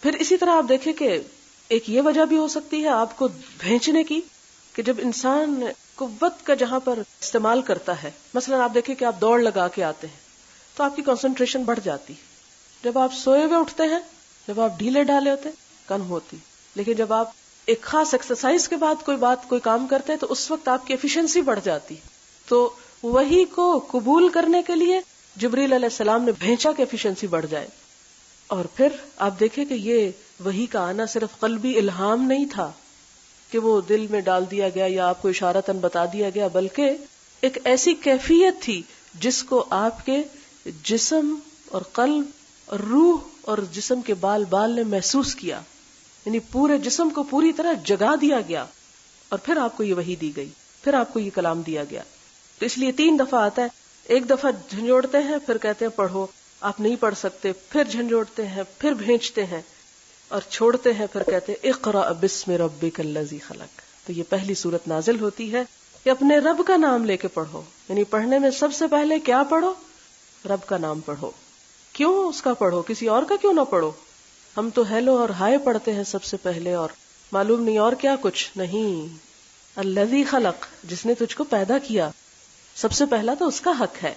پھر اسی طرح آپ دیکھیں کہ ایک یہ وجہ بھی ہو سکتی ہے آپ کو بھیجنے کی کہ جب انسان قوت کا جہاں پر استعمال کرتا ہے، مثلا آپ دیکھیں کہ آپ دوڑ لگا کے آتے ہیں تو آپ کی کنسنٹریشن بڑھ جاتی، جب آپ سوئے ہوئے اٹھتے ہیں، جب آپ ڈھیلے ڈالے ہوتے کم ہوتی، لیکن جب آپ ایک خاص ایکسرسائز کے بعد کوئی کام کرتے ہیں تو اس وقت آپ کی ایفیشنسی بڑھ جاتی. تو وحی کو قبول کرنے کے لیے جبریل علیہ السلام نے بھیجا کہ ایفیشنسی بڑھ جائے. اور پھر آپ دیکھیں کہ یہ وحی کا آنا صرف قلبی الہام نہیں تھا کہ وہ دل میں ڈال دیا گیا یا آپ کو اشارتاً بتا دیا گیا، بلکہ ایک ایسی کیفیت تھی جس کو آپ کے جسم اور قلب اور روح اور جسم کے بال بال نے محسوس کیا، یعنی پورے جسم کو پوری طرح جگا دیا گیا. اور پھر آپ کو یہ وحی دی گئی، پھر آپ کو یہ کلام دیا گیا. تو اس لیے 3 دفعہ آتا ہے، ایک دفعہ جھنجھوڑتے ہیں، پھر کہتے ہیں پڑھو، آپ نہیں پڑھ سکتے، پھر جھنجھوڑتے ہیں، پھر بھیجتے ہیں اور چھوڑتے ہیں، پھر کہتے ہیں اقرأ بسم ربک الذی خلق. تو یہ پہلی سورت نازل ہوتی ہے کہ اپنے رب کا نام لے کے پڑھو، یعنی پڑھنے میں سب سے پہلے کیا پڑھو؟ رب کا نام پڑھو. کیوں اس کا پڑھو؟ کسی اور کا کیوں نہ پڑھو؟ ہم تو ہیلو اور ہائے پڑھتے ہیں سب سے پہلے، اور معلوم نہیں اور کیا کچھ نہیں. الذی خلق، جس نے تجھ کو پیدا کیا، سب سے پہلا تو اس کا حق ہے،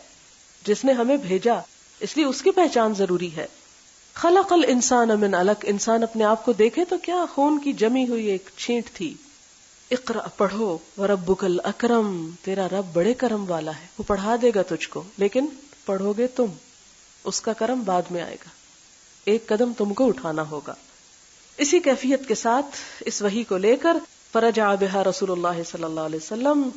جس نے ہمیں بھیجا، اس لیے اس کی پہچان ضروری ہے. خلق الانسان من علق، انسان اپنے آپ کو دیکھے تو کیا خون کی جمی ہوئی ایک چھینٹ تھی. اقرأ، پڑھو، وربک الاکرم، تیرا رب بڑے کرم والا ہے، وہ پڑھا دے گا تجھ کو، لیکن پڑھو گے تم، اس کا کرم بعد میں آئے گا، ایک قدم تم کو اٹھانا ہوگا. اسی کیفیت کے ساتھ اس وحی کو لے کر فرجع بها رسول اللہ صلی اللہ علیہ وسلم،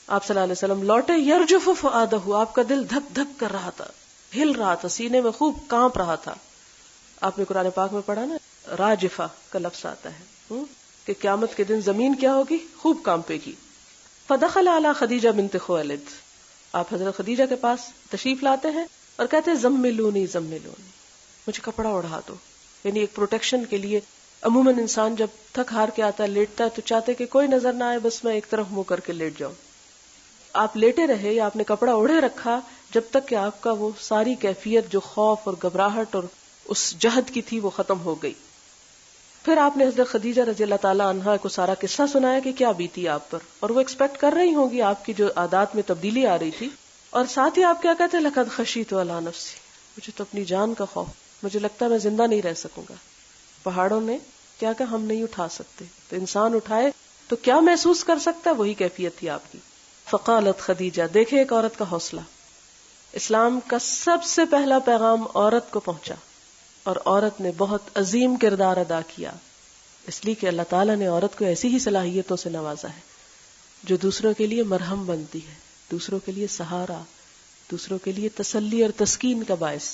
آپ صلی اللہ علیہ وسلم لوٹے. یرجف فؤادہ، آپ کا دل دھک دھک کر رہا تھا، ہل رہا تھا، سینے میں خوب کانپ رہا تھا. آپ نے قرآن پاک میں پڑھا نا، راجفہ کا لفظ آتا ہے کہ قیامت کے دن زمین کیا ہوگی؟ خوب کانپے گی. فدخل علی خدیجہ بنت خویلد، آپ حضرت خدیجہ کے پاس تشریف لاتے ہیں اور کہتے ہیں زملونی زملونی، مجھے کپڑا اڑا دو. یعنی ایک پروٹیکشن کے لیے عموماً انسان جب تھک ہار کے آتا ہے، لیٹتا ہے، تو چاہتے کہ کوئی نظر نہ آئے، بس میں ایک طرف منہ کر کے لیٹ جاؤں. آپ لیٹے رہے یا آپ نے کپڑا اوڑھے رکھا جب تک کہ آپ کا وہ ساری کیفیت جو خوف اور گھبراہٹ اور اس جہد کی تھی وہ ختم ہو گئی. پھر آپ نے حضرت خدیجہ رضی اللہ تعالی عنہا کو سارا قصہ سنایا کہ کیا بیتی آپ پر، اور وہ ایکسپیکٹ کر رہی ہوں گی آپ کی جو عادات میں تبدیلی آ رہی تھی. اور ساتھ ہی آپ کیا کہتے ہیں؟ لقد خشیت علی نفسی، مجھے تو اپنی جان کا خوف، مجھے لگتا ہے میں زندہ نہیں رہ سکوں گا. پہاڑوں نے کیا کہا؟ ہم نہیں اٹھا سکتے. تو انسان اٹھائے تو کیا محسوس کر سکتا ہے؟ وہی کیفیت تھی آپ کی. فقالت خدیجہ، دیکھیں ایک عورت کا حوصلہ. اسلام کا سب سے پہلا پیغام عورت کو پہنچا اور عورت نے بہت عظیم کردار ادا کیا، اس لیے کہ اللہ تعالیٰ نے عورت کو ایسی ہی صلاحیتوں سے نوازا ہے جو دوسروں کے لیے مرہم بنتی ہے، دوسروں کے لیے سہارا، دوسروں کے لیے تسلی اور تسکین کا باعث.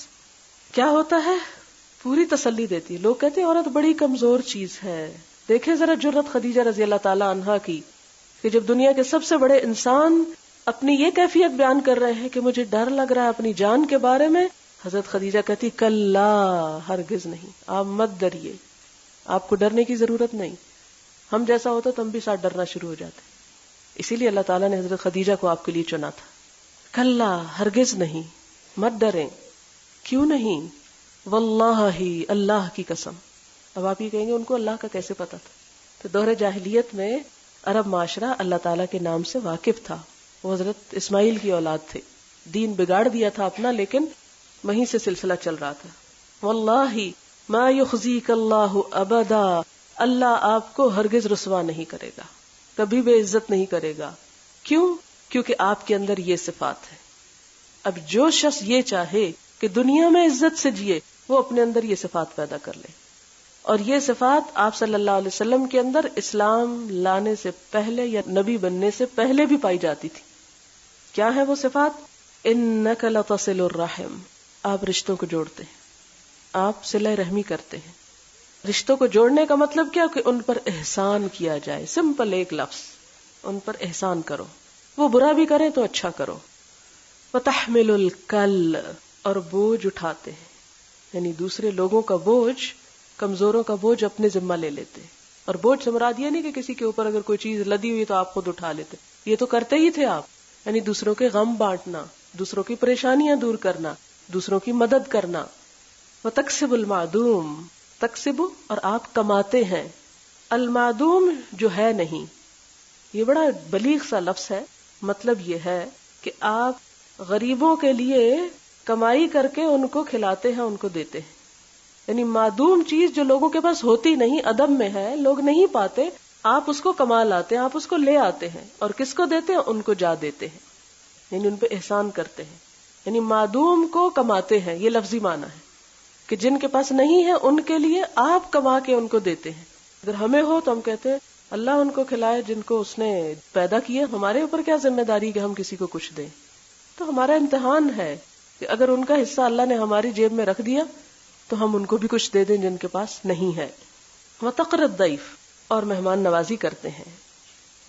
کیا ہوتا ہے؟ پوری تسلی دیتی ہے. لوگ کہتے ہیں عورت بڑی کمزور چیز ہے. دیکھیں ذرا جرت خدیجہ رضی اللہ تعالی عنہا کی کہ جب دنیا کے سب سے بڑے انسان اپنی یہ کیفیت بیان کر رہے ہیں کہ مجھے ڈر لگ رہا ہے اپنی جان کے بارے میں، حضرت خدیجہ کہتی کلا، ہرگز نہیں، آپ مت ڈریے، آپ کو ڈرنے کی ضرورت نہیں. ہم جیسا ہوتا تو ہم بھی ساتھ ڈرنا شروع ہو جاتے. اسی لیے اللہ تعالیٰ نے حضرت خدیجہ کو آپ کے لیے چنا تھا. کلا، ہرگز نہیں، مت ڈریں. کیوں نہیں؟ واللہ ہی، اللہ کی قسم. اب آپ یہ کہیں گے ان کو اللہ کا کیسے پتا تھا؟ تو دور جاہلیت میں عرب معاشرہ اللہ تعالیٰ کے نام سے واقف تھا. وہ حضرت اسماعیل کی اولاد تھے، دین بگاڑ دیا تھا اپنا، لیکن وہیں سے سلسلہ چل رہا تھا. واللہ ما یخزیک اللہ ابدا، اللہ آپ کو ہرگز رسوا نہیں کرے گا، کبھی بے عزت نہیں کرے گا. کیوں؟ کیونکہ آپ کے اندر یہ صفات ہے. اب جو شخص یہ چاہے کہ دنیا میں عزت سے جیے، وہ اپنے اندر یہ صفات پیدا کر لے. اور یہ صفات آپ صلی اللہ علیہ وسلم کے اندر اسلام لانے سے پہلے یا نبی بننے سے پہلے بھی پائی جاتی تھی. کیا ہے وہ صفات؟ انک لتصل الرحم، آپ رشتوں کو جوڑتے ہیں، آپ صلہ رحمی کرتے ہیں. رشتوں کو جوڑنے کا مطلب کیا؟ کہ ان پر احسان کیا جائے. سمپل ایک لفظ، ان پر احسان کرو. وہ برا بھی کریں تو اچھا کرو. وتحمل الکل، اور بوجھ اٹھاتے ہیں، یعنی دوسرے لوگوں کا بوجھ، کمزوروں کا بوجھ اپنے ذمہ لے لیتے. اور بوجھ سے مراد یہ نہیں کہ کسی کے اوپر اگر کوئی چیز لدی ہوئی تو آپ خود اٹھا لیتے، یہ تو کرتے ہی تھے آپ. یعنی دوسروں کے غم بانٹنا، دوسروں کی پریشانیاں دور کرنا، دوسروں کی مدد کرنا. وتکسب المعدوم، تکسبو اور آپ کماتے ہیں، المعدوم جو ہے نہیں. یہ بڑا بلیغ سا لفظ ہے. مطلب یہ ہے کہ آپ غریبوں کے لیے کمائی کر کے ان کو کھلاتے ہیں، ان کو دیتے ہیں. یعنی معدوم چیز جو لوگوں کے پاس ہوتی نہیں، عدم میں ہے، لوگ نہیں پاتے، آپ اس کو کما لاتے ہیں، آپ اس کو لے آتے ہیں اور کس کو دیتے ہیں؟ ان کو جا دیتے ہیں، یعنی ان پہ احسان کرتے ہیں. یعنی معدوم کو کماتے ہیں، یہ لفظی معنی ہے کہ جن کے پاس نہیں ہے ان کے لیے آپ کما کے ان کو دیتے ہیں. اگر ہمیں ہو تو ہم کہتے ہیں اللہ ان کو کھلائے جن کو اس نے پیدا کیا، ہمارے اوپر کیا ذمہ داری کہ ہم کسی کو کچھ دیں. تو ہمارا امتحان ہے کہ اگر ان کا حصہ اللہ نے ہماری جیب میں رکھ دیا تو ہم ان کو بھی کچھ دے دیں جن کے پاس نہیں ہے. وَتَقْرِ الضَّيْفَ اور مہمان نوازی کرتے ہیں.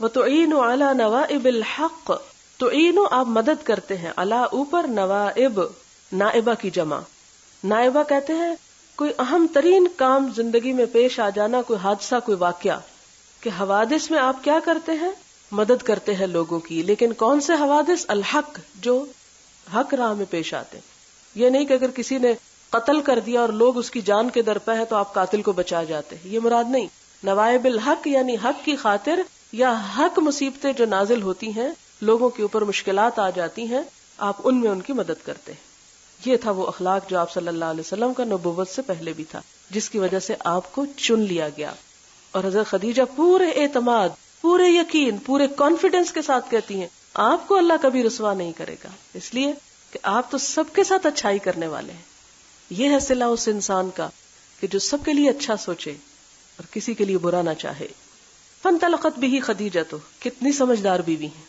وَتُعِينُ عَلَى نَوَائِبِ الْحَقِّ تعینو آپ مدد کرتے ہیں، علا اوپر، نوائب نائبہ کی جمع. نائبہ کہتے ہیں کوئی اہم ترین کام زندگی میں پیش آ جانا، کوئی حادثہ، کوئی واقعہ، کہ حوادث میں آپ کیا کرتے ہیں؟ مدد کرتے ہیں لوگوں کی. لیکن کون سے حوادث؟ الحق، جو حق راہ میں پیش آتے ہیں. یہ نہیں کہ اگر کسی نے قتل کر دیا اور لوگ اس کی جان کے درپے ہیں تو آپ قاتل کو بچا جاتے ہیں، یہ مراد نہیں. نوائب الحق یعنی حق کی خاطر یا حق مصیبتیں جو نازل ہوتی ہیں، لوگوں کے اوپر مشکلات آ جاتی ہیں، آپ ان میں ان کی مدد کرتے ہیں. یہ تھا وہ اخلاق جو آپ صلی اللہ علیہ وسلم کا نبوت سے پہلے بھی تھا، جس کی وجہ سے آپ کو چن لیا گیا. اور حضرت خدیجہ پورے اعتماد، پورے یقین، پورے کانفیڈنس کے ساتھ کہتی ہیں آپ کو اللہ کبھی رسوا نہیں کرے گا، اس لیے کہ آپ تو سب کے ساتھ اچھائی کرنے والے ہیں. یہ ہے صلہ اس انسان کا کہ جو سب کے لیے اچھا سوچے اور کسی کے لیے برا نہ چاہے. فانطلقت به خدیجہ، کتنی سمجھدار بیوی ہیں.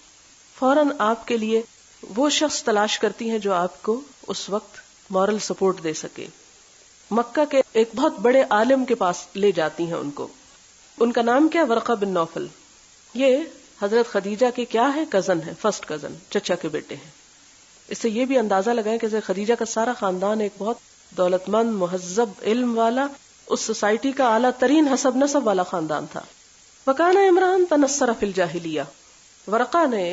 فوراً آپ کے لیے وہ شخص تلاش کرتی ہیں جو آپ کو اس وقت مورل سپورٹ دے سکے. مکہ کے ایک بہت بڑے عالم کے پاس لے جاتی ہیں ان کو. ان کا نام کیا؟ ورقہ بن نوفل. یہ حضرت خدیجہ کے کیا ہے؟ کزن ہے، فرسٹ کزن، چچا کے بیٹے ہیں. اس سے یہ بھی اندازہ لگائیں کہ حضرت خدیجہ کا سارا خاندان ایک بہت دولت مند، مہذب، علم والا، اس سوسائٹی کا اعلیٰ ترین حسب نسب والا خاندان تھا. وکان عمران تنصر فی الجاہلیہ، ورقہ نے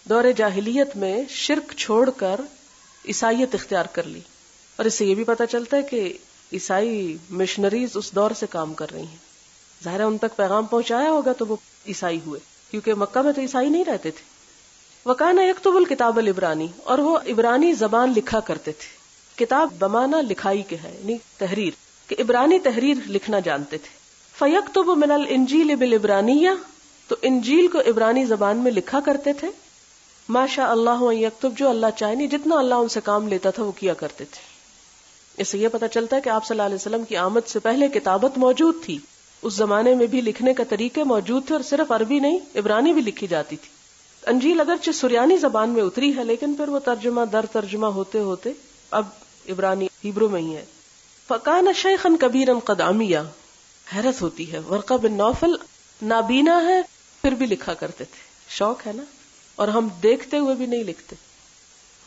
دور جاہلیت میں شرک چھوڑ کر عیسائیت اختیار کر لی. اور اس سے یہ بھی پتہ چلتا ہے کہ عیسائی مشنریز اس دور سے کام کر رہی ہیں. ظاہر ان تک پیغام پہنچایا ہوگا تو وہ عیسائی ہوئے، کیونکہ مکہ میں تو عیسائی نہیں رہتے تھے. وکان یکتب الکتاب العبرانی، اور وہ عبرانی زبان لکھا کرتے تھے. کتاب بمانا لکھائی کے ہے، یعنی تحریر، کہ عبرانی تحریر لکھنا جانتے تھے. فیکتب من الانجیل بالعبرانیہ، تو انجیل کو عبرانی زبان میں لکھا کرتے تھے. ما شاء اللہ ان یکتب، جو اللہ چاہے، نہیں جتنا اللہ ان سے کام لیتا تھا وہ کیا کرتے تھے. اس سے یہ پتہ چلتا ہے کہ آپ صلی اللہ علیہ وسلم کی آمد سے پہلے کتابت موجود تھی. اس زمانے میں بھی لکھنے کا طریقے موجود تھے، اور صرف عربی نہیں، عبرانی بھی لکھی جاتی تھی. انجیل اگرچہ سریانی زبان میں اتری ہے، لیکن پھر وہ ترجمہ در ترجمہ ہوتے ہوتے اب عبرانی ہیبرو میں ہی ہے. فکان شیخا کبیرا قد عمی، حیرت ہوتی ہے، ورقہ بن نوفل نابینا ہے پھر بھی لکھا کرتے تھے. شوق ہے نا، اور ہم دیکھتے ہوئے بھی نہیں لکھتے.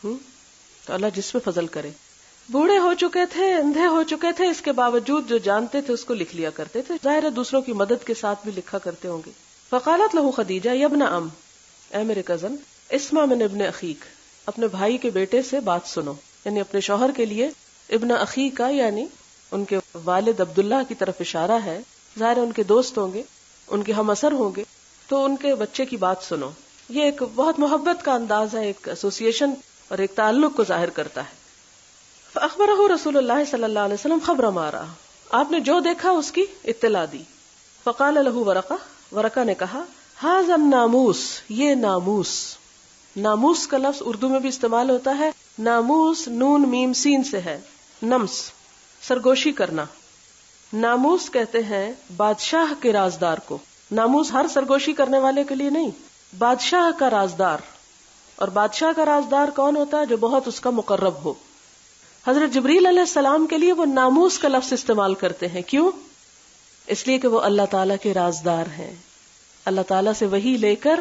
تو اللہ جس پہ فضل کرے. بوڑھے ہو چکے تھے، اندھے ہو چکے تھے، اس کے باوجود جو جانتے تھے اس کو لکھ لیا کرتے تھے. ظاہر ہے دوسروں کی مدد کے ساتھ بھی لکھا کرتے ہوں گے. فقالت لہ خدیجہ یا ابن ام، اے میرے کزن، اسمع من ابن اخیک، اپنے بھائی کے بیٹے سے بات سنو. یعنی اپنے شوہر کے لیے ابن اخی کا یعنی ان کے والد عبداللہ کی طرف اشارہ ہے. ظاہر ان کے دوست ہوں گے، ان کے ہم اثر ہوں گے، تو ان کے بچے کی بات سنو. یہ ایک بہت محبت کا انداز ہے، ایک ایسوسیشن اور ایک تعلق کو ظاہر کرتا ہے. فاخبرہ رسول اللہ صلی اللہ علیہ وسلم خبر ما رأى، آپ نے جو دیکھا اس کی اطلاع دی. فقال له ورقہ، ورقہ نے کہا ھذا الناموس، یہ ناموس. ناموس کا لفظ اردو میں بھی استعمال ہوتا ہے. ناموس نون میم سین سے ہے، نمس، سرگوشی کرنا. ناموس کہتے ہیں بادشاہ کے رازدار کو. ناموس ہر سرگوشی کرنے والے کے لیے نہیں، بادشاہ کا رازدار. اور بادشاہ کا رازدار کون ہوتا ہے؟ جو بہت اس کا مقرب ہو. حضرت جبریل علیہ السلام کے لیے وہ ناموس کا لفظ استعمال کرتے ہیں. کیوں؟ اس لیے کہ وہ اللہ تعالیٰ کے رازدار ہیں، اللہ تعالیٰ سے وحی لے کر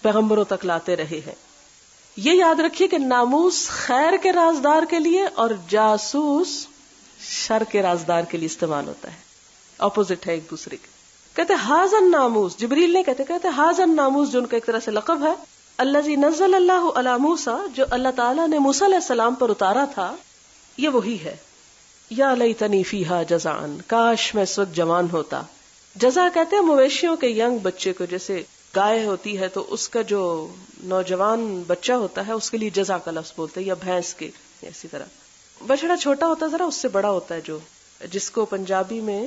پیغمبروں تک لاتے رہے ہیں. یہ یاد رکھیے کہ ناموس خیر کے رازدار کے لیے اور جاسوس شر کے رازدار کے لیے استعمال ہوتا ہے. اپوزٹ ہے ایک دوسرے کے. کہتے ھذا الناموس، جبریل نہیں کہتے ھذا الناموس، جو ان کا ایک طرح سے لقب ہے. الذی نزل اللہ علی موسیٰ، جو اللہ تعالیٰ نے موسیٰ علیہ السلام پر اتارا تھا، یہ وہی ہے. یا لیتنی فیہا جزعن، کاش میں اس وقت جوان ہوتا. جزع کہتے ہیں مویشیوں کے ینگ بچے کو، جیسے گائے ہوتی ہے تو اس کا جو نوجوان بچہ ہوتا ہے اس کے لیے جزع کا لفظ بولتے ہیں، یا بھینس کے اسی طرح. بچڑا چھوٹا ہوتا ہے ذرا اس سے بڑا ہوتا ہے، جو جس کو پنجابی میں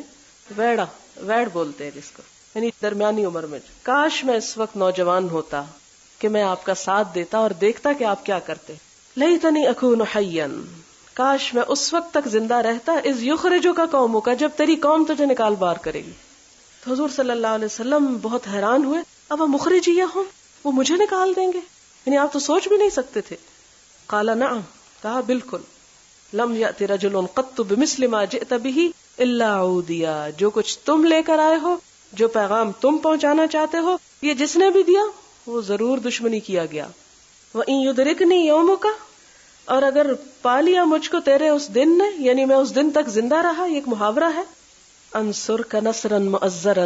ویڑ بولتے ہیں، جس کو یعنی درمیانی عمر میں. کاش میں اس وقت نوجوان ہوتا کہ میں آپ کا ساتھ دیتا اور دیکھتا کہ آپ کیا کرتے. لیتنی اکون حیا، کاش میں اس وقت تک زندہ رہتا اذ یخرجک قومک، جب تیری قوم تجھے نکال باہر کرے گی. تو حضور صلی اللہ علیہ وسلم بہت حیران ہوئے، اب مخرجیہ ہوں، وہ مجھے نکال دیں گے، یعنی آپ تو سوچ بھی نہیں سکتے تھے. قال نعم، کہا بالکل. لم یأت رجل قط بمثل ما جئت به الا عودیا، جو کچھ تم لے کر آئے ہو، جو پیغام تم پہنچانا چاہتے ہو، یہ جس نے بھی دیا وہ ضرور دشمنی کیا گیا. وَإِن يُدْرِكْنِي يَوْمُكَ، اور اگر پا لیا مجھ کو تیرے اس دن نے، یعنی میں اس دن تک زندہ رہا، یہ ایک محاورہ ہے، انصرک نصرا مؤزرا،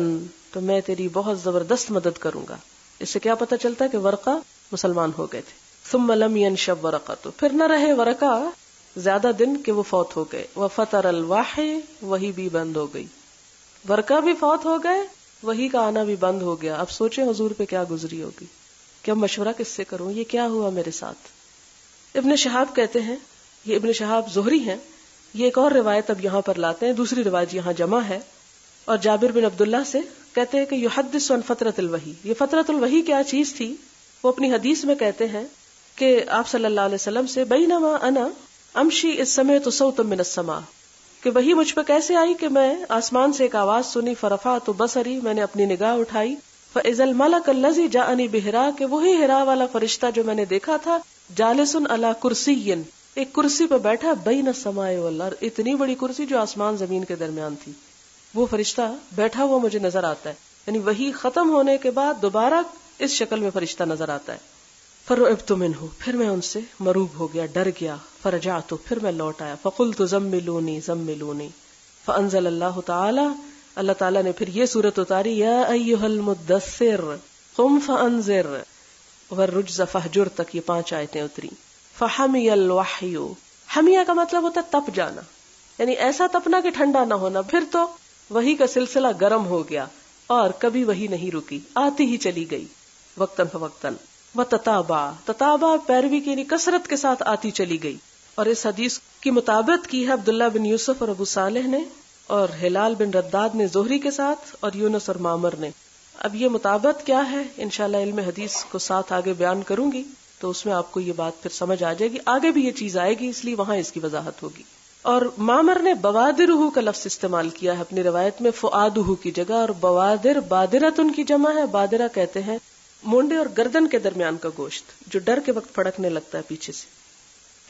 تو میں تیری بہت زبردست مدد کروں گا. اس سے کیا پتہ چلتا ہے کہ ورقہ مسلمان ہو گئے تھے. ثم لم ينشب ورقہ، تو پھر نہ رہے ورقہ زیادہ دن کہ وہ فوت ہو گئے. وفطر الوحی، وہی بھی بند ہو گئی. ورقہ بھی فوت ہو گئے، وہی کا آنا بھی بند ہو گیا. اب سوچیں حضور پہ کیا گزری ہوگی کہ اب مشورہ کس سے کروں، یہ کیا ہوا میرے ساتھ. ابن شہاب کہتے ہیں، یہ ابن شہاب زہری ہیں، یہ ایک اور روایت اب یہاں پر لاتے ہیں، دوسری روایت یہاں جمع ہے. اور جابر بن عبداللہ سے کہتے ہیں کہ یحدث عن فترۃ الوحی، یہ فترۃ الوحی کیا چیز تھی. وہ اپنی حدیث میں کہتے ہیں کہ آپ صلی اللہ علیہ وسلم سے بینما انا امشی اذ سمعت صوتا من السماء، کہ وہی مجھ پہ کیسے آئی کہ میں آسمان سے ایک آواز سنی. فرفعت بصری، میں نے اپنی نگاہ اٹھائی. فاذا الملک الذی جاءنی بحرا، کہ وہی حرا والا فرشتہ جو میں نے دیکھا تھا، جالس علی کرسی، ایک کرسی پہ بیٹھا، بین السماء والارض، اتنی بڑی کرسی جو آسمان زمین کے درمیان تھی، وہ فرشتہ بیٹھا ہوا مجھے نظر آتا ہے. یعنی وہی ختم ہونے کے بعد دوبارہ اس شکل میں فرشتہ نظر آتا ہے. فرعبت منہ، پھر میں ان سے مروب ہو گیا، ڈر گیا. فرجعت، پھر میں لوٹ آیا. فقلت زملونی زملونی، فانزل اللہ تعالی، اللہ تعالیٰ نے پھر یہ سورت اتاری، یا ایھا المدثر قم فانذر والرجز فہجر، تک یہ 5 آیتیں اتری. فحمی الوحی، حمیہ کا مطلب ہوتا ہے تپ جانا، یعنی ایسا تپنا کہ ٹھنڈا نہ ہونا. پھر تو وحی کا سلسلہ گرم ہو گیا اور کبھی وحی نہیں رکی، آتی ہی چلی گئی وقتاً فوقتاً. وتتابع، تتابع پیروی کی یعنی کثرت کے ساتھ آتی چلی گئی. اور اس حدیث کی مطابقت کی ہے عبداللہ بن یوسف اور ابو صالح نے، اور ہلال بن رداد نے زہری کے ساتھ، اور یونس اور معمر نے. اب یہ مطابقت کیا ہے انشاءاللہ علم حدیث کو ساتھ آگے بیان کروں گی تو اس میں آپ کو یہ بات پھر سمجھ آ جائے گی. آگے بھی یہ چیز آئے گی، اس لیے وہاں اس کی وضاحت ہوگی. اور معمر نے بوادرہ کا لفظ استعمال کیا ہے اپنی روایت میں فؤادہ کی جگہ، اور بوادر بادرۃ ان کی جمع ہے. بادرہ کہتے ہیں مونڈے اور گردن کے درمیان کا گوشت جو ڈر کے وقت پھڑکنے لگتا ہے پیچھے سے.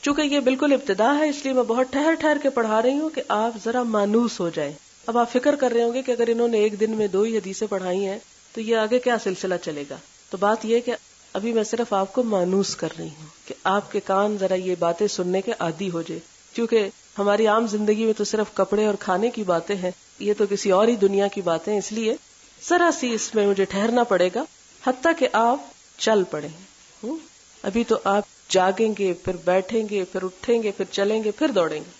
چونکہ یہ بالکل ابتدا ہے اس لیے میں بہت ٹھہر ٹھہر کے پڑھا رہی ہوں کہ آپ ذرا مانوس ہو جائیں. اب آپ فکر کر رہے ہوں گے کہ اگر انہوں نے ایک دن میں 2 ہی حدیثیں پڑھائی ہیں تو یہ آگے کیا سلسلہ چلے گا. تو بات یہ کہ ابھی میں صرف آپ کو مانوس کر رہی ہوں کہ آپ کے کان ذرا یہ باتیں سننے کے عادی ہو جائے. کیونکہ ہماری عام زندگی میں تو صرف کپڑے اور کھانے کی باتیں ہیں، یہ تو کسی اور ہی دنیا کی باتیں، اس لیے ذرا سی اس میں مجھے ٹھہرنا پڑے گا حتیٰ کہ آپ چل پڑیں. ابھی تو آپ جاگیں گے، پھر بیٹھیں گے، پھر اٹھیں گے، پھر چلیں گے، پھر دوڑیں گے.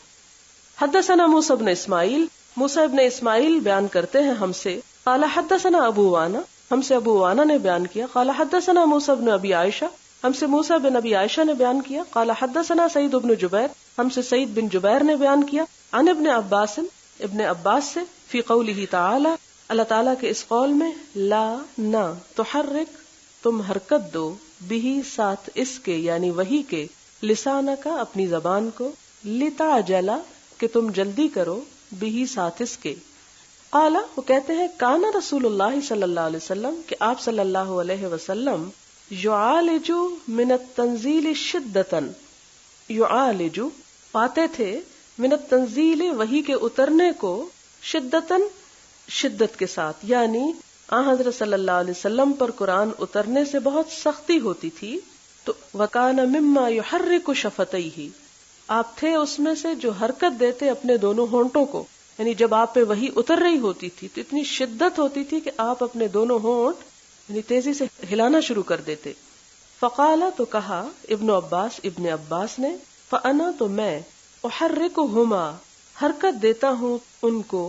حدثنا موسیٰ بن اسماعیل، موسیٰ ابن اسماعیل بیان کرتے ہیں ہم سے، قال حدثنا ابو وانا، ہم سے ابو وانا نے بیان کیا، قال حدثنا موسیٰ بن ابی عائشہ، ہم سے موسیٰ بن ابی عائشہ نے بیان کیا، قال حدثنا سعید بن جبیر، ہم سے سعید بن جبیر نے بیان کیا، عن ابن عباس، ابن عباس سے، فی قولہ تعالی، اللہ تعالیٰ کے اس قول میں، لا نہ تحرک، تم حرکت دو، بھی ساتھ اس کے یعنی وحی کے، لسانہ کا اپنی زبان کو، لتعجلا کہ تم جلدی کرو، بھی ساتھ اس کے. قال وہ کہتے ہیں کان رسول اللہ صلی اللہ علیہ وسلم کہ آپ صلی اللہ علیہ وسلم یعالج من التنزیل شدتاً، یعالج پاتے تھے من التنزیل وحی کے اترنے کو، شدتاً شدت کے ساتھ، یعنی حضرت صلی اللہ علیہ وسلم پر قرآن اترنے سے بہت سختی ہوتی تھی. تو وکان مما یحرک شفتیہ، آپ تھے اس میں سے جو حرکت دیتے اپنے دونوں ہونٹوں کو، یعنی جب آپ پہ وحی اتر رہی ہوتی تھی تو اتنی شدت ہوتی تھی کہ آپ اپنے دونوں ہونٹ یعنی تیزی سے ہلانا شروع کر دیتے. فقال تو کہا ابن عباس نے، فانا تو میں، احرکہما حرکت دیتا ہوں ان کو،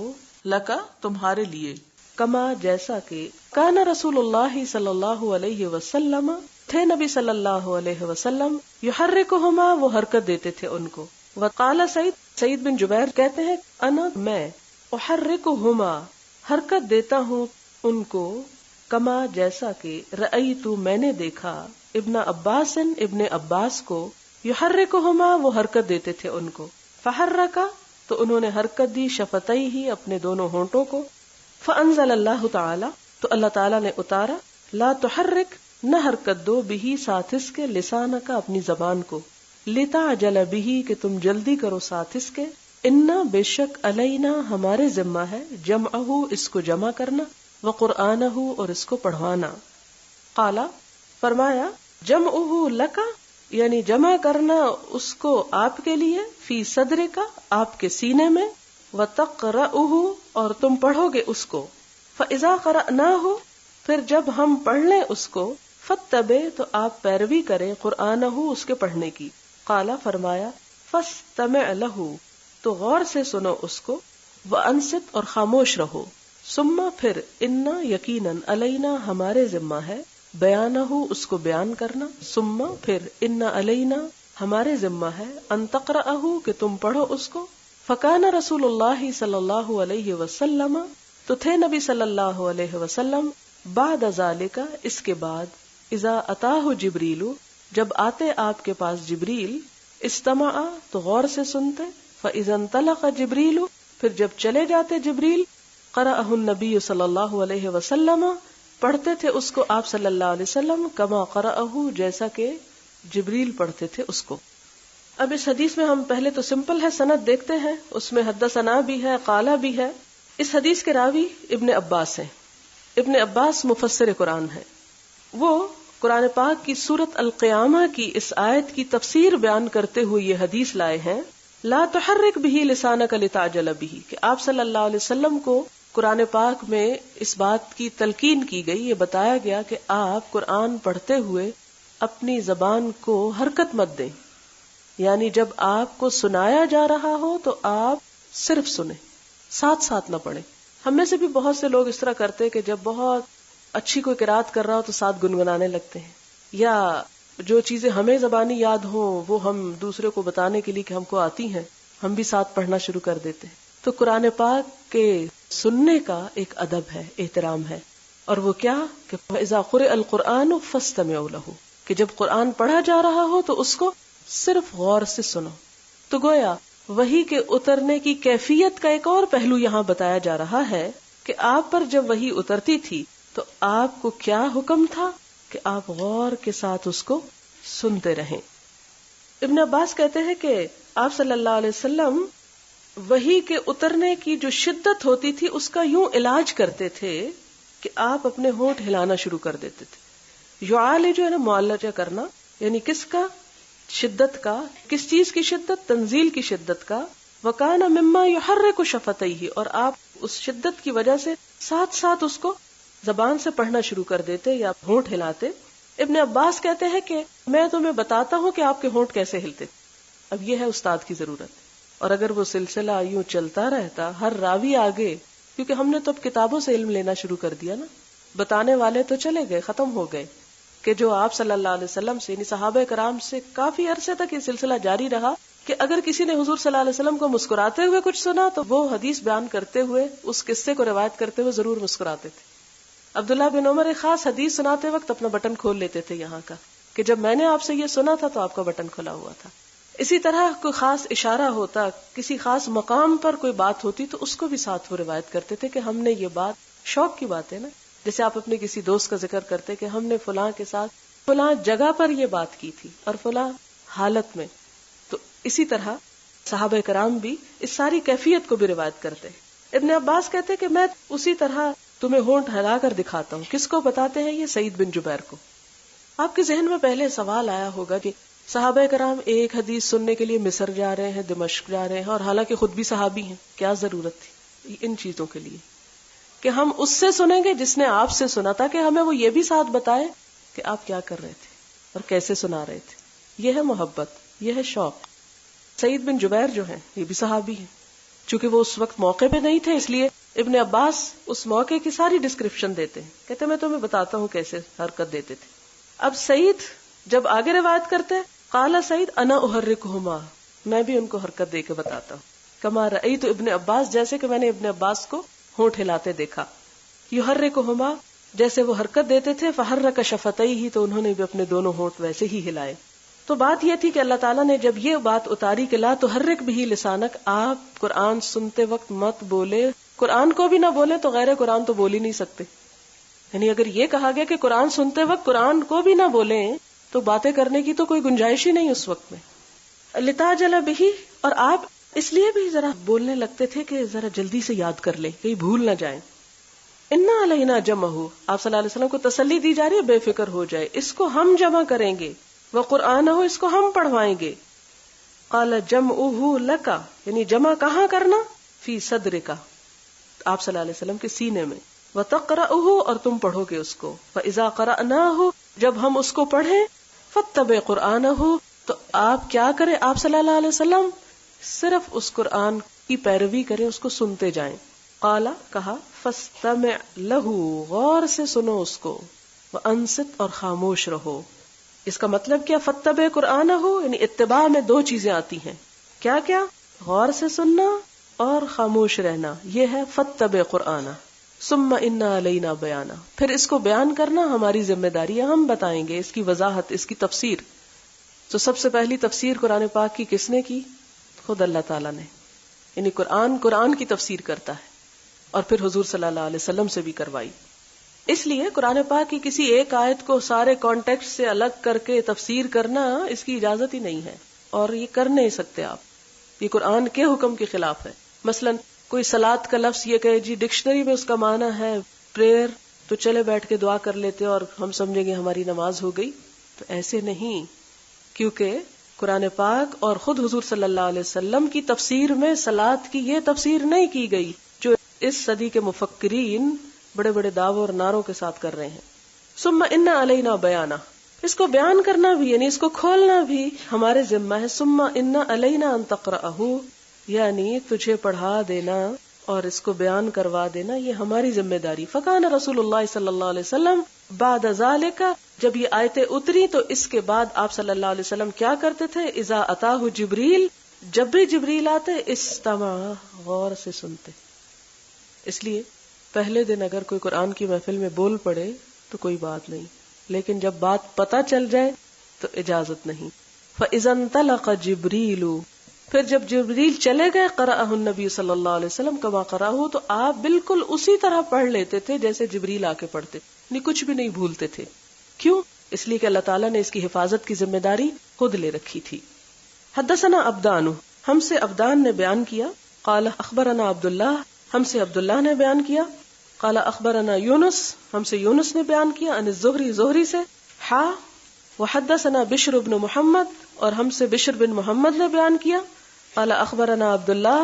لکا تمہارے لیے، کما جیسا کہ، کان رسول اللہ صلی اللہ علیہ وسلم تھے نبی صلی اللہ علیہ وسلم، یحرکہما وہ حرکت دیتے تھے ان کو. وقال سعید بن جبیر کہتے ہیں، انا میں، احرکہما حرکت دیتا ہوں ان کو، کما جیسا کہ، رأیت میں نے دیکھا، ابن عباس ابن عباس کو، یحرکہما وہ حرکت دیتے تھے ان کو. فحرکا تو انہوں نے حرکت دی، شفتئی ہی اپنے دونوں ہونٹوں کو. فانزل اللہ تعالی تو اللہ تعالی نے اتارا، لا تحرک نہ حرکت دو، بہی ساتھ اس کے، لسانہ کا اپنی زبان کو، لتعجل بہی کہ تم جلدی کرو ساتھ اس کے، انا بے شک علینا ہمارے ذمہ ہے، جمعہ اس کو جمع کرنا، وقرآنہ اور اس کو پڑھوانا. قالا فرمایا، جمعہ لکا یعنی جمع کرنا اس کو آپ کے لیے، فی صدر کا آپ کے سینے میں، وتقرأہ اور تم پڑھو گے اس کو، فاذا قرأناہ پھر جب ہم پڑھ لیں اس کو، فاتبع تو آپ پیروی کریں، قرآنہ اس کے پڑھنے کی. قالا فرمایا، فاستمع لہ تو غور سے سنو اس کو، وانصت اور خاموش رہو، ثم پھر، انا یقیناً، علینا ہمارے ذمہ ہے، بیانہ اس کو بیان کرنا، ثم پھر، انا علینا ہمارے ذمہ ہے، ان تقرأہ کہ تم پڑھو اس کو. فکان رسول اللہ صلی اللہ علیہ وسلم تو تھے نبی صلی اللہ علیہ وسلم، بعد ذالک اس کے بعد، اذا اتاہ جبریل جب آتے آپ کے پاس جبریل، استمع تو غور سے سنتے، فاذا انطلق جبریل پھر جب چلے جاتے جبریل، قرأہ النبی صلی اللہ علیہ وسلم پڑھتے تھے اس کو آپ صلی اللہ علیہ وسلم، کما قرأہ جیسا کہ جبریل پڑھتے تھے اس کو. اب اس حدیث میں ہم پہلے تو سمپل ہے سند دیکھتے ہیں، اس میں حدثنا بھی ہے، قالا بھی ہے. اس حدیث کے راوی ابن عباس ہیں. ابن عباس مفسر قرآن ہے. وہ قرآن پاک کی سورۃ القیامہ کی اس آیت کی تفسیر بیان کرتے ہوئے یہ حدیث لائے ہیں، لا تحرک بہ لسانک لتعجل بہ، کہ آپ صلی اللہ علیہ وسلم کو قرآن پاک میں اس بات کی تلقین کی گئی، یہ بتایا گیا کہ آپ قرآن پڑھتے ہوئے اپنی زبان کو حرکت مت دیں، یعنی جب آپ کو سنایا جا رہا ہو تو آپ صرف سنیں، ساتھ ساتھ نہ پڑھیں. ہم میں سے بھی بہت سے لوگ اس طرح کرتے کہ جب بہت اچھی کوئی قرات کر رہا ہو تو ساتھ گنگنانے لگتے ہیں، یا جو چیزیں ہمیں زبانی یاد ہوں وہ ہم دوسرے کو بتانے کے لیے کہ ہم کو آتی ہیں، ہم بھی ساتھ پڑھنا شروع کر دیتے ہیں. تو قرآن پاک کے سننے کا ایک ادب ہے، احترام ہے، اور وہ کیا کہ اذا قرئ القرآن فاستمعوا لہ، کہ جب قرآن پڑھا جا رہا ہو تو اس کو صرف غور سے سنو. تو گویا وحی کے اترنے کی کیفیت کا ایک اور پہلو یہاں بتایا جا رہا ہے کہ آپ پر جب وحی اترتی تھی تو آپ کو کیا حکم تھا کہ آپ غور کے ساتھ اس کو سنتے رہیں. ابن عباس کہتے ہیں کہ آپ صلی اللہ علیہ وسلم وحی کے اترنے کی جو شدت ہوتی تھی اس کا یوں علاج کرتے تھے کہ آپ اپنے ہونٹ ہلانا شروع کر دیتے تھے. یعالج جو ہے نا، معالجہ کرنا، یعنی کس کا؟ شدت کا. کس چیز کی شدت؟ تنزیل کی شدت کا. وَكَانَ مِمَّا يُحَرِّكُ شَفَتَيْهِ اور آپ اس شدت کی وجہ سے ساتھ ساتھ اس کو زبان سے پڑھنا شروع کر دیتے یا ہونٹ ہلاتے. ابن عباس کہتے ہیں کہ میں تمہیں بتاتا ہوں کہ آپ کے ہونٹ کیسے ہلتے. اب یہ ہے استاد کی ضرورت، اور اگر وہ سلسلہ یوں چلتا رہتا، ہر راوی آگے، کیونکہ ہم نے تو اب کتابوں سے علم لینا شروع کر دیا نا، بتانے والے تو چلے گئے، ختم ہو گئے، کہ جو آپ صلی اللہ علیہ وسلم سے یعنی صحابہ کرام سے کافی عرصے تک یہ سلسلہ جاری رہا کہ اگر کسی نے حضور صلی اللہ علیہ وسلم کو مسکراتے ہوئے کچھ سنا تو وہ حدیث بیان کرتے ہوئے، اس قصے کو روایت کرتے ہوئے ضرور مسکراتے تھے. عبداللہ بن عمر ایک خاص حدیث سناتے وقت اپنا بٹن کھول لیتے تھے یہاں کا، کہ جب میں نے آپ سے یہ سنا تھا تو آپ کا بٹن کھلا ہوا تھا. اسی طرح کوئی خاص اشارہ ہوتا، کسی خاص مقام پر کوئی بات ہوتی تو اس کو بھی ساتھ وہ روایت کرتے تھے کہ ہم نے یہ بات، شوق کی بات ہے نا، جیسے آپ اپنے کسی دوست کا ذکر کرتے کہ ہم نے فلاں کے ساتھ فلاں جگہ پر یہ بات کی تھی اور فلاں حالت میں. تو اسی طرح صحابہ کرام بھی اس ساری کیفیت کو بھی روایت کرتے. ابن عباس کہتے کہ میں اسی طرح تمہیں ہونٹ ہلا کر دکھاتا ہوں. کس کو بتاتے ہیں؟ یہ سعید بن جبیر کو. آپ کے ذہن میں پہلے سوال آیا ہوگا کہ صحابہ کرام ایک حدیث سننے کے لیے مصر جا رہے ہیں، دمشق جا رہے ہیں، اور حالانکہ خود بھی صحابی ہیں، کیا ضرورت تھی ان چیزوں کے لیے کہ ہم اس سے سنیں گے جس نے آپ سے سنا تھا، کہ ہمیں وہ یہ بھی ساتھ بتائے کہ آپ کیا کر رہے تھے اور کیسے سنا رہے تھے. یہ ہے محبت، یہ ہے شوق. سعید بن جبیر جو ہیں یہ بھی صحابی ہیں، چونکہ وہ اس وقت موقع پہ نہیں تھے، اس لیے ابن عباس اس موقع کی ساری ڈسکرپشن دیتے ہیں، کہتے میں تمہیں بتاتا ہوں کیسے حرکت دیتے تھے. اب سعید جب آگے روایت کرتے قال سعید انا احرکہما، میں بھی ان کو حرکت دے کے بتاتا ہوں. کما رأیت ابن عباس، جیسے کہ میں نے ابن عباس کو ہونٹ ہلاتے دیکھا. یحرکہما، جیسے وہ حرکت دیتے تھے، فحرک شفتیہ، تو انہوں نے بھی اپنے دونوں ہونٹ ویسے ہی ہلائے. تو بات یہ تھی کہ اللہ تعالیٰ نے جب یہ بات اتاری کہ لا تحرک بہ لسانک، آپ قرآن سنتے وقت مت بولے، قرآن کو بھی نہ بولے تو غیر قرآن تو بول ہی نہیں سکتے. یعنی اگر یہ کہا گیا کہ قرآن سنتے وقت قرآن کو بھی نہ بولیں تو باتیں کرنے کی تو کوئی گنجائش ہی نہیں اس وقت میں. لتعجل بہ، اور آپ اس لیے بھی ذرا بولنے لگتے تھے کہ ذرا جلدی سے یاد کر لیں، کہیں بھول نہ جائیں. انا علینا جمعہ، آپ صلی اللہ علیہ وسلم کو تسلی دی جا رہی ہے بے فکر ہو جائے، اس کو ہم جمع کریں گے، وقرآنہ، اس کو ہم پڑھوائیں گے. قال جمعہ لک، یعنی جمع کہاں کرنا، فی صدرک، آپ صلی اللہ علیہ وسلم کے سینے میں، وتقرأہ، اور تم پڑھو گے اس کو، فاذا قرأناہ، جب ہم اس کو پڑھیں، فاتبع قرآنہ، تو آپ کیا کریں، آپ صلی اللہ علیہ وسلم صرف اس قرآن کی پیروی کریں، اس کو سنتے جائیں. قال، کہا، فاستمع لہ، غور سے سنو اس کو، وانصت، اور خاموش رہو. اس کا مطلب کیا، فاتبع قرآنہ، یعنی اتباع میں دو چیزیں آتی ہیں، کیا کیا، غور سے سننا اور خاموش رہنا، یہ ہے فاتبع قرآنہ. ثم ان علینا بیانہ، پھر اس کو بیان کرنا ہماری ذمہ داری ہے، ہم بتائیں گے اس کی وضاحت، اس کی تفسیر. تو سب سے پہلی تفسیر قرآن پاک کی کس نے کی، خود اللہ تعالیٰ نے. یعنی قرآن کی تفسیر کرتا ہے، اور پھر حضور صلی اللہ علیہ وسلم سے بھی کروائی. اس لیے قرآن پاک کی کسی ایک آیت کو سارے کانٹیکسٹ سے الگ کر کے تفسیر کرنا اس کی اجازت ہی نہیں ہے، اور یہ کر نہیں سکتے آپ، یہ قرآن کے حکم کے خلاف ہے. مثلا کوئی صلاۃ کا لفظ یہ کہے جی ڈکشنری میں اس کا معنی ہے پریئر، تو چلے بیٹھ کے دعا کر لیتے اور ہم سمجھیں گے ہماری نماز ہو گئی. تو ایسے نہیں، کیونکہ قرآن پاک اور خود حضور صلی اللہ علیہ وسلم کی تفسیر میں صلاۃ کی یہ تفسیر نہیں کی گئی جو اس صدی کے مفکرین بڑے بڑے دعووں اور نعروں کے ساتھ کر رہے ہیں. ثم ان علینا بیانہ، اس کو بیان کرنا بھی، یعنی اس کو کھولنا بھی ہمارے ذمہ ہے. ثم ان علینا ان تقرأہ، یعنی تجھے پڑھا دینا اور اس کو بیان کروا دینا، یہ ہماری ذمہ داری. فکان رسول اللہ صلی اللہ علیہ وسلم بعد ذالک، جب یہ آیتیں اتری تو اس کے بعد آپ صلی اللہ علیہ وسلم کیا کرتے تھے، اذا اتاہ جبریل، جب بھی جبریل آتے استمع، غور سے سنتے. اس لیے پہلے دن اگر کوئی قرآن کی محفل میں بول پڑے تو کوئی بات نہیں، لیکن جب بات پتہ چل جائے تو اجازت نہیں. فَإِذَا انطَلَقَ جِبْرِيلُ، پھر جب جبریل چلے گئے، قرأہ النبی صلی اللہ علیہ وسلم کما قرأہ، تو آپ بالکل اسی طرح پڑھ لیتے تھے جیسے جبریل آ کے پڑھتے، نہیں کچھ بھی نہیں بھولتے تھے. کیوں؟ اس لیے کہ اللہ تعالیٰ نے اس کی حفاظت کی ذمہ داری خود لے رکھی تھی. حدثنا عبدان، ہم سے عبدان نے بیان کیا. قال اخبرنا عبداللہ، ہم سے عبداللہ نے بیان کیا. قال اخبرنا یونس، ہم سے یونس نے بیان کیا. عن الزہری، زہری سے. وحدثنا بشر بن محمد، اور ہم سے بشر بن محمد نے بیان کیا. قال اخبرنا عبداللہ،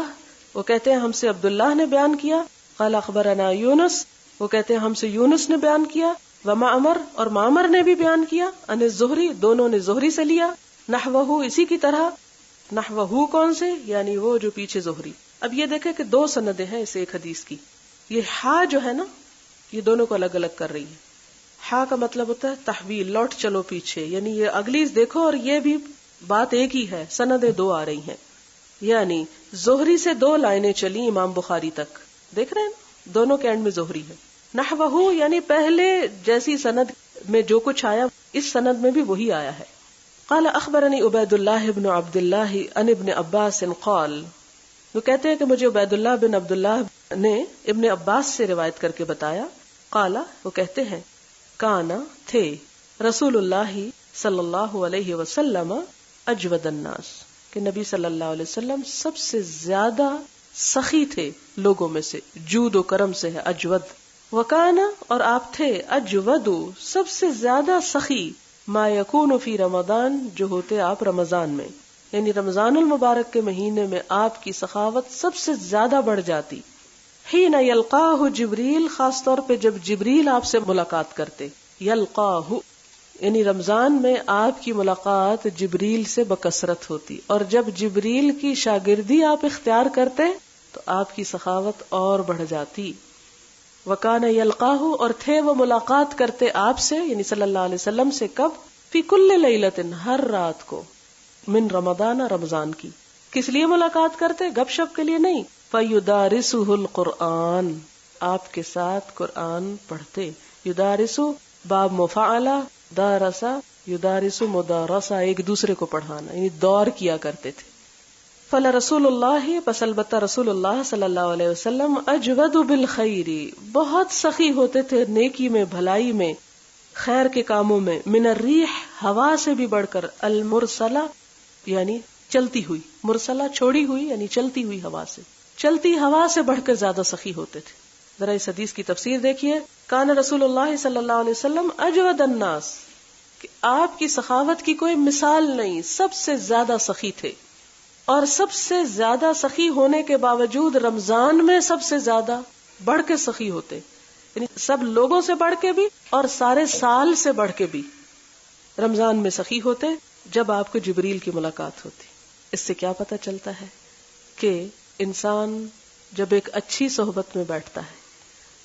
وہ کہتے ہیں ہم سے عبداللہ نے بیان کیا. قال اخبرنا یونس، وہ کہتے ہیں ہم سے یونس نے بیان کیا. ومعمر، اور معمر نے بھی بیان کیا. عن الزہری، دونوں نے زہری سے لیا. نحوہ، اسی کی طرح. نحوہ کون سے، یعنی وہ جو پیچھے زہری. اب یہ دیکھیں کہ دو سندیں ہیں اس ایک حدیث کی. یہ ہا جو ہے نا، یہ دونوں کو الگ الگ کر رہی ہے. ہا کا مطلب ہوتا ہے تحویل، لوٹ چلو پیچھے، یعنی یہ اگلی دیکھو اور یہ بھی بات ایک ہی ہے، سندیں دو آ رہی ہیں. یعنی زہری سے دو لائنیں چلی امام بخاری تک، دیکھ رہے ہیں نا، دونوں کے اینڈ میں زہری ہے. نحوہ یعنی پہلے جیسی سند میں جو کچھ آیا اس سند میں بھی وہی آیا ہے. قال اخبرنی عبید اللہ بن عبد اللہ عن ابن عباس قال، وہ کہتے ہیں کہ مجھے عبید اللہ بن عبد اللہ نے ابن عباس سے روایت کر کے بتایا. قال، وہ کہتے ہیں کانا، تھے، رسول اللہ صلی اللہ علیہ وسلم اجود الناس، کہ نبی صلی اللہ علیہ وسلم سب سے زیادہ سخی تھے لوگوں میں سے. جود و کرم سے ہے اجود. وکانا، اور آپ تھے، اجود، سب سے زیادہ سخی، ما یکون فی رمضان، جو ہوتے آپ رمضان میں، یعنی رمضان المبارک کے مہینے میں آپ کی سخاوت سب سے زیادہ بڑھ جاتی. حین یلقاہ جبریل، خاص طور پہ جب جبریل آپ سے ملاقات کرتے. یلقاہ یعنی رمضان میں آپ کی ملاقات جبریل سے بکثرت ہوتی، اور جب جبریل کی شاگردی آپ اختیار کرتے تو آپ کی سخاوت اور بڑھ جاتی. وکان یلقاہ، اور تھے وہ ملاقات کرتے آپ سے یعنی صلی اللہ علیہ وسلم سے. کب؟ فی کل لیلۃ، ہر رات کو. من رمضان، رمضان کی. کس لیے ملاقات کرتے؟ گپ شپ کے لیے نہیں. فیدارسہ القرآن، آپ کے ساتھ قرآن پڑھتے. یدارسو باب مفعلہ، دارسا یدارسو مدارسہ، ایک دوسرے کو پڑھانا یعنی دور کیا کرتے تھے. فلا رسول اللہ، پس البتہ رسول اللہ صلی اللہ علیہ وسلم اجود بالخیر، بہت سخی ہوتے تھے نیکی میں، بھلائی میں، خیر کے کاموں میں. من الریح، ہوا سے بھی بڑھ کر. المرسلہ یعنی چلتی ہوئی، مرسلہ چھوڑی ہوئی یعنی چلتی ہوئی ہوا سے. چلتی ہوا سے بڑھ کر زیادہ سخی ہوتے تھے. ذرا اس حدیث کی تفسیر دیکھیے. کان رسول اللہ صلی اللہ علیہ وسلم اجود الناس، کہ آپ کی سخاوت کی کوئی مثال نہیں، سب سے زیادہ سخی تھے. اور سب سے زیادہ سخی ہونے کے باوجود رمضان میں سب سے زیادہ بڑھ کے سخی ہوتے، یعنی سب لوگوں سے بڑھ کے بھی اور سارے سال سے بڑھ کے بھی رمضان میں سخی ہوتے جب آپ کو جبریل کی ملاقات ہوتی. اس سے کیا پتہ چلتا ہے کہ انسان جب ایک اچھی صحبت میں بیٹھتا ہے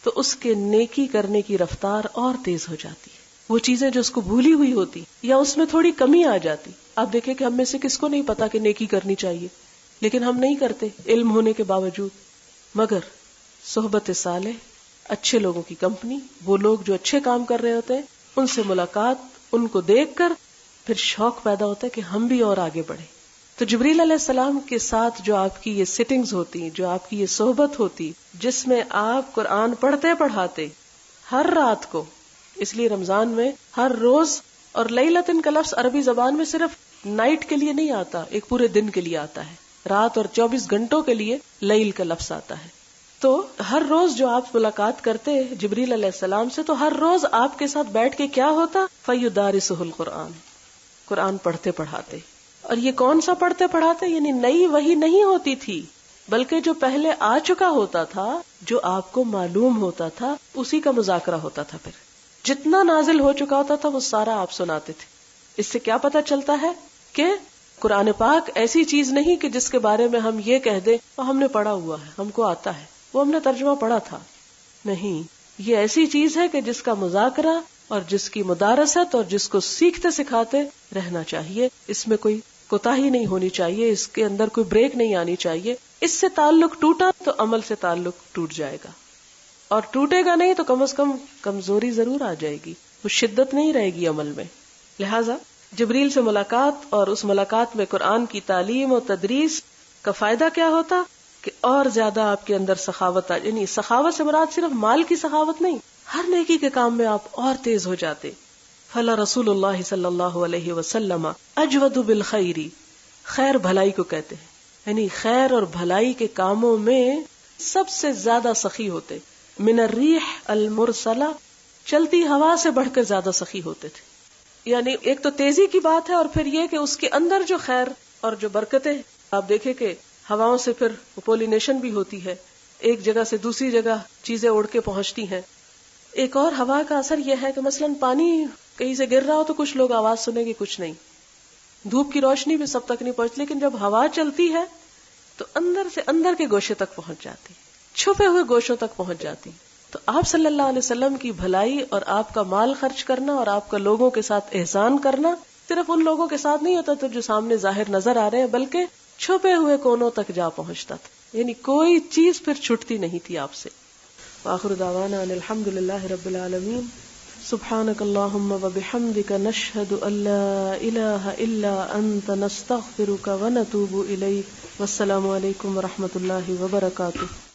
تو اس کے نیکی کرنے کی رفتار اور تیز ہو جاتی ہے. وہ چیزیں جو اس کو بھولی ہوئی ہوتی یا اس میں تھوڑی کمی آ جاتی. آپ دیکھیں کہ ہم میں سے کس کو نہیں پتا کہ نیکی کرنی چاہیے، لیکن ہم نہیں کرتے علم ہونے کے باوجود. مگر صحبت صالح، اچھے لوگوں کی کمپنی، وہ لوگ جو اچھے کام کر رہے ہوتے ہیں، ان سے ملاقات، ان کو دیکھ کر پھر شوق پیدا ہوتا ہے کہ ہم بھی اور آگے بڑھیں. تو جبریل علیہ السلام کے ساتھ جو آپ کی یہ سٹنگز ہوتی، جو آپ کی یہ صحبت ہوتی، جس میں آپ قرآن پڑھتے پڑھاتے ہر رات کو، اس لیے رمضان میں ہر روز، اور لیلتن کا لفظ عربی زبان میں صرف نائٹ کے لیے نہیں آتا، ایک پورے دن کے لیے آتا ہے. رات اور 24 گھنٹوں کے لیے لیل کا لفظ آتا ہے. تو ہر روز جو آپ ملاقات کرتے جبریل علیہ السلام سے، تو ہر روز آپ کے ساتھ بیٹھ کے کیا ہوتا؟ فیدارسہ القرآن، قرآن پڑھتے پڑھاتے. اور یہ کون سا پڑھتے پڑھاتے؟ یعنی نئی وحی نہیں ہوتی تھی، بلکہ جو پہلے آ چکا ہوتا تھا، جو آپ کو معلوم ہوتا تھا، اسی کا مذاکرہ ہوتا تھا. پھر جتنا نازل ہو چکا ہوتا تھا وہ سارا آپ سناتے تھے. اس سے کیا پتہ چلتا ہے کہ قرآن پاک ایسی چیز نہیں کہ جس کے بارے میں ہم یہ کہہ دیں وہ ہم نے پڑھا ہوا ہے، ہم کو آتا ہے، وہ ہم نے ترجمہ پڑھا تھا. نہیں، یہ ایسی چیز ہے کہ جس کا مذاکرہ اور جس کی مدارست اور جس کو سیکھتے سکھاتے رہنا چاہیے. اس میں کوئی کوتاہی نہیں ہونی چاہیے، اس کے اندر کوئی بریک نہیں آنی چاہیے. اس سے تعلق ٹوٹا تو عمل سے تعلق ٹوٹ جائے گا، اور ٹوٹے گا نہیں تو کم از کم کمزوری ضرور آ جائے گی، وہ شدت نہیں رہے گی عمل میں. لہٰذا جبریل سے ملاقات اور اس ملاقات میں قرآن کی تعلیم و تدریس کا فائدہ کیا ہوتا کہ اور زیادہ آپ کے اندر سخاوت یعنی سخاوت سے مراد صرف مال کی سخاوت نہیں، ہر نیکی کے کام میں آپ اور تیز ہو جاتے. فلا رسول اللہ صلی اللہ علیہ وسلم اجود بالخیر، خیر بھلائی کو کہتے ہیں، یعنی خیر اور بھلائی کے کاموں میں سب سے زیادہ سخی ہوتے. من الریح المرسلہ، چلتی ہوا سے بڑھ کر زیادہ سخی ہوتے تھے. یعنی ایک تو تیزی کی بات ہے، اور پھر یہ کہ اس کے اندر جو خیر اور جو برکتیں، آپ دیکھیں کہ ہواؤں سے پھر پولینیشن بھی ہوتی ہے، ایک جگہ سے دوسری جگہ چیزیں اڑ کے پہنچتی ہیں. ایک اور ہوا کا اثر یہ ہے کہ مثلاً پانی کہیں سے گر رہا ہو تو کچھ لوگ آواز سنیں گے، کچھ نہیں. دھوپ کی روشنی بھی سب تک نہیں پہنچتی، لیکن جب ہوا چلتی ہے تو اندر سے اندر کے گوشے تک پہنچ جاتی، چھپے ہوئے گوشوں تک پہنچ جاتی. تو آپ صلی اللہ علیہ وسلم کی بھلائی اور آپ کا مال خرچ کرنا اور آپ کا لوگوں کے ساتھ احسان کرنا صرف ان لوگوں کے ساتھ نہیں ہوتا تو جو سامنے ظاہر نظر آ رہے ہیں، بلکہ چھپے ہوئے کونوں تک جا پہنچتا تھا. یعنی کوئی چیز پھر چھٹتی نہیں تھی آپ سے. وآخر دعوانا ان الحمد للہ رب العالمین. سبحانک اللہم وبحمدک، نشہد ان لا الہ الا انت، نستغفرک ونتوب الیک. والسلام علیکم ورحمۃ اللہ وبرکاتہ.